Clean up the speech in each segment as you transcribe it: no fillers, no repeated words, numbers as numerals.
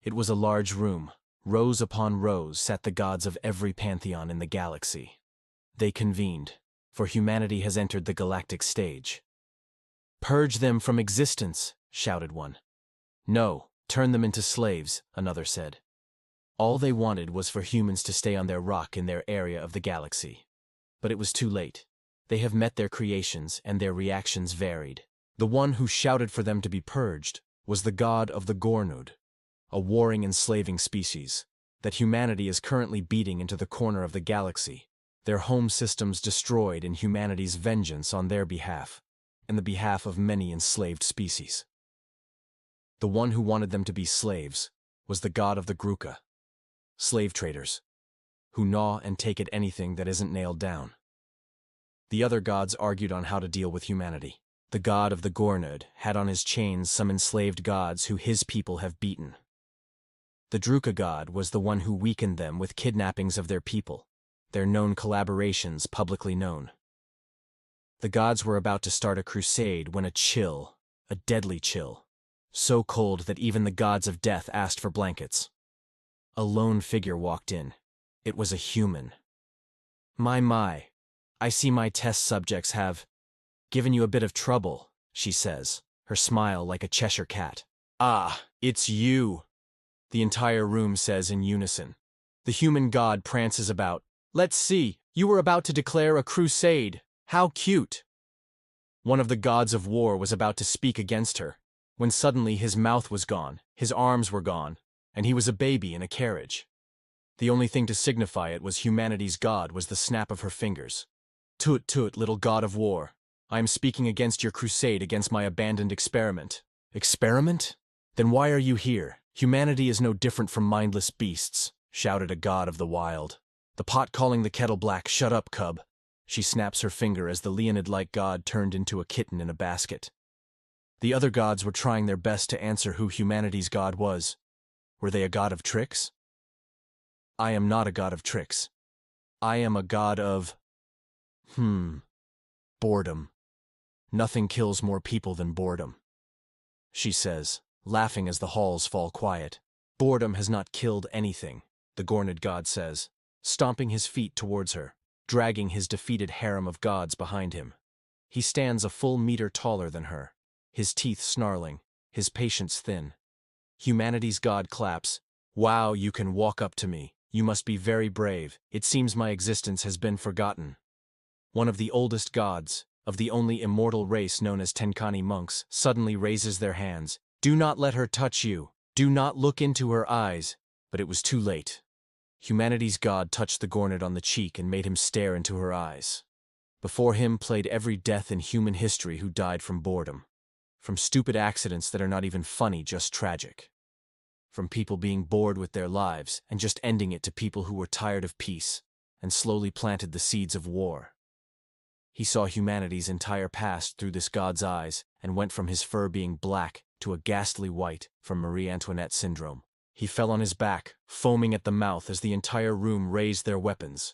It was a large room. Rows upon rows sat the gods of every pantheon in the galaxy. They convened, for humanity has entered the galactic stage. "Purge them from existence," shouted one. "No, turn them into slaves," another said. All they wanted was for humans to stay on their rock in their area of the galaxy. But it was too late. They have met their creations, and their reactions varied. The one who shouted for them to be purged was the god of the Gornud, a warring enslaving species that humanity is currently beating into the corner of the galaxy, their home systems destroyed in humanity's vengeance on their behalf, and the behalf of many enslaved species. The one who wanted them to be slaves was the god of the Gruka, slave traders, who gnaw and take at anything that isn't nailed down. The other gods argued on how to deal with humanity. The god of the Gornud had on his chains some enslaved gods who his people have beaten. The Gruka god was the one who weakened them with kidnappings of their people, their known collaborations publicly known. The gods were about to start a crusade when a chill, a deadly chill, so cold that even the gods of death asked for blankets. A lone figure walked in. It was a human. My, I see my test subjects have given you a bit of trouble," she says, her smile like a Cheshire cat. "Ah, it's you," the entire room says in unison. The human god prances about. "Let's see, you were about to declare a crusade. How cute." One of the gods of war was about to speak against her, when suddenly his mouth was gone, his arms were gone, and he was a baby in a carriage. The only thing to signify it was humanity's god was the snap of her fingers. "Tut tut, little god of war. I am speaking against your crusade against my abandoned experiment." "Experiment? Then why are you here? Humanity is no different from mindless beasts," shouted a god of the wild. "The pot calling the kettle black, shut up, cub." She snaps her finger as the Leonid-like god turned into a kitten in a basket. The other gods were trying their best to answer who humanity's god was. Were they a god of tricks? "I am not a god of tricks. I am a god of… boredom. Nothing kills more people than boredom," she says, laughing as the halls fall quiet. "Boredom has not killed anything," the Gornud god says, stomping his feet towards her, dragging his defeated harem of gods behind him. He stands a full meter taller than her, his teeth snarling, his patience thin. Humanity's god claps. "Wow, you can walk up to me. You must be very brave. It seems my existence has been forgotten." One of the oldest gods, of the only immortal race known as Tenkani monks, suddenly raises their hands. "Do not let her touch you. Do not look into her eyes." But it was too late. Humanity's god touched the Gornud on the cheek and made him stare into her eyes. Before him played every death in human history who died from boredom. From stupid accidents that are not even funny, just tragic. From people being bored with their lives and just ending it to people who were tired of peace and slowly planted the seeds of war. He saw humanity's entire past through this god's eyes and went from his fur being black to a ghastly white from Marie Antoinette syndrome. He fell on his back, foaming at the mouth as the entire room raised their weapons.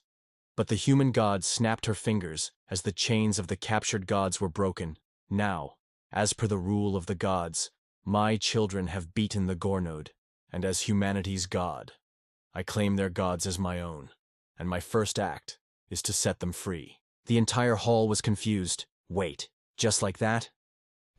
But the human god snapped her fingers as the chains of the captured gods were broken. "Now, as per the rule of the gods, my children have beaten the Gornud, and as humanity's god, I claim their gods as my own, and my first act is to set them free." The entire hall was confused. Wait, just like that?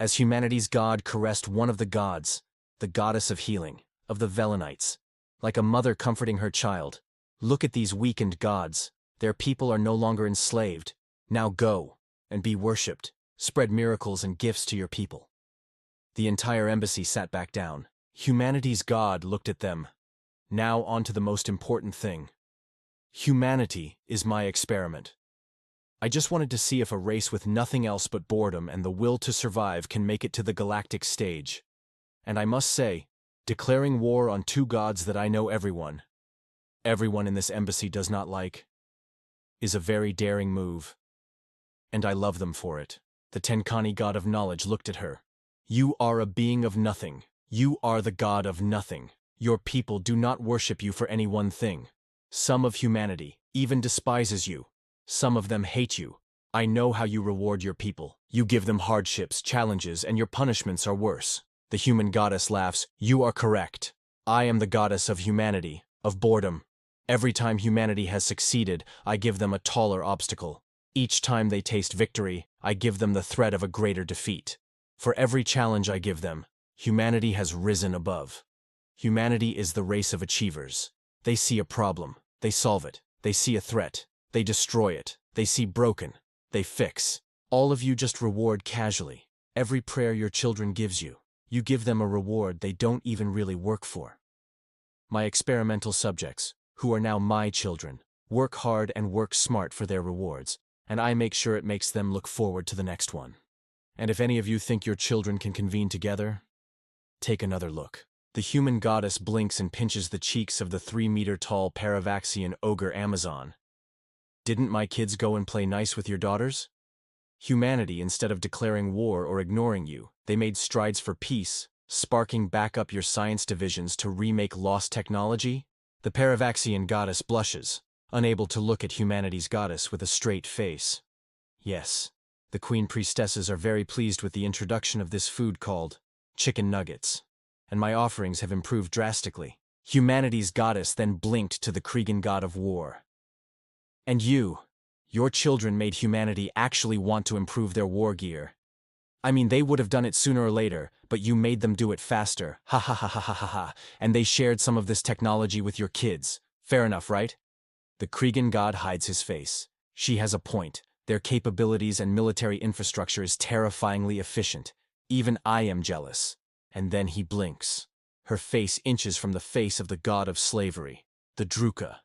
As humanity's god caressed one of the gods, the goddess of healing, of the Velenites, like a mother comforting her child. "Look at these weakened gods. Their people are no longer enslaved. Now go, and be worshipped. Spread miracles and gifts to your people." The entire embassy sat back down. Humanity's god looked at them. "Now on to the most important thing. Humanity is my experiment. I just wanted to see if a race with nothing else but boredom and the will to survive can make it to the galactic stage. And I must say, declaring war on two gods that I know everyone in this embassy does not like, is a very daring move. And I love them for it." The Tenkani god of knowledge looked at her. "You are a being of nothing. You are the god of nothing. Your people do not worship you for any one thing. Some of humanity even despises you. Some of them hate you. I know how you reward your people. You give them hardships, challenges, and your punishments are worse." The human goddess laughs. "You are correct. I am the goddess of humanity, of boredom. Every time humanity has succeeded, I give them a taller obstacle. Each time they taste victory, I give them the threat of a greater defeat. For every challenge I give them, humanity has risen above. Humanity is the race of achievers. They see a problem, they solve it. They see a threat, they destroy it. They see broken, they fix. All of you just reward casually. Every prayer your children gives you, you give them a reward they don't even really work for. My experimental subjects, who are now my children, work hard and work smart for their rewards, and I make sure it makes them look forward to the next one. And if any of you think your children can convene together, take another look. The human goddess blinks and pinches the cheeks of the 3-meter-tall Paravaxian ogre Amazon. Didn't my kids go and play nice with your daughters? Humanity, instead of declaring war or ignoring you, they made strides for peace, sparking back up your science divisions to remake lost technology? The Paravaxian goddess blushes, unable to look at humanity's goddess with a straight face. Yes, the queen priestesses are very pleased with the introduction of this food called chicken nuggets, and my offerings have improved drastically. Humanity's goddess then blinked to the Kregan god of war. And your children made humanity actually want to improve their war gear. I mean, they would have done it sooner or later, but you made them do it faster. Ha ha ha ha ha ha ha. And they shared some of this technology with your kids. Fair enough, right? The Kregan god hides his face. She has a point. Their capabilities and military infrastructure is terrifyingly efficient. Even I am jealous. And then he blinks. Her face inches from the face of the god of slavery, the Gruka.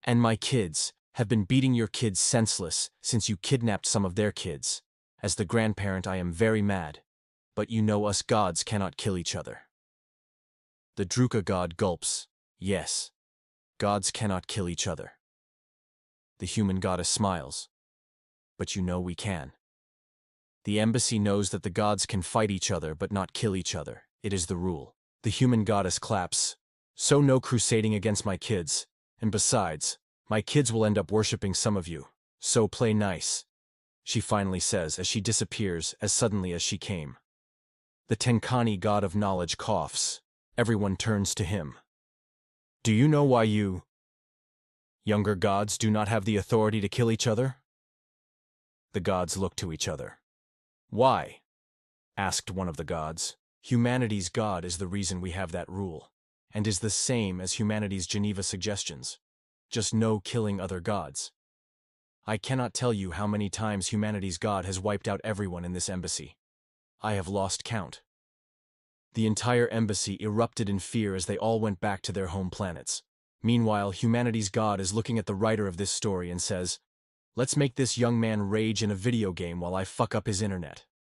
And my kids have been beating your kids senseless since you kidnapped some of their kids. As the grandparent, I am very mad, but you know us gods cannot kill each other. The Druka god gulps. Yes, gods cannot kill each other. The human goddess smiles. But you know we can. The embassy knows that the gods can fight each other but not kill each other. It is the rule. The human goddess claps. So no crusading against my kids, and besides, my kids will end up worshipping some of you, so play nice, she finally says as she disappears as suddenly as she came. The Tenkani god of knowledge coughs. Everyone turns to him. Do you know why you younger gods do not have the authority to kill each other? The gods look to each other. Why? Asked one of the gods. Humanity's god is the reason we have that rule, and is the same as humanity's Geneva suggestions. Just no killing other gods. I cannot tell you how many times humanity's god has wiped out everyone in this embassy. I have lost count. The entire embassy erupted in fear as they all went back to their home planets. Meanwhile, humanity's god is looking at the writer of this story and says, "Let's make this young man rage in a video game while I fuck up his internet."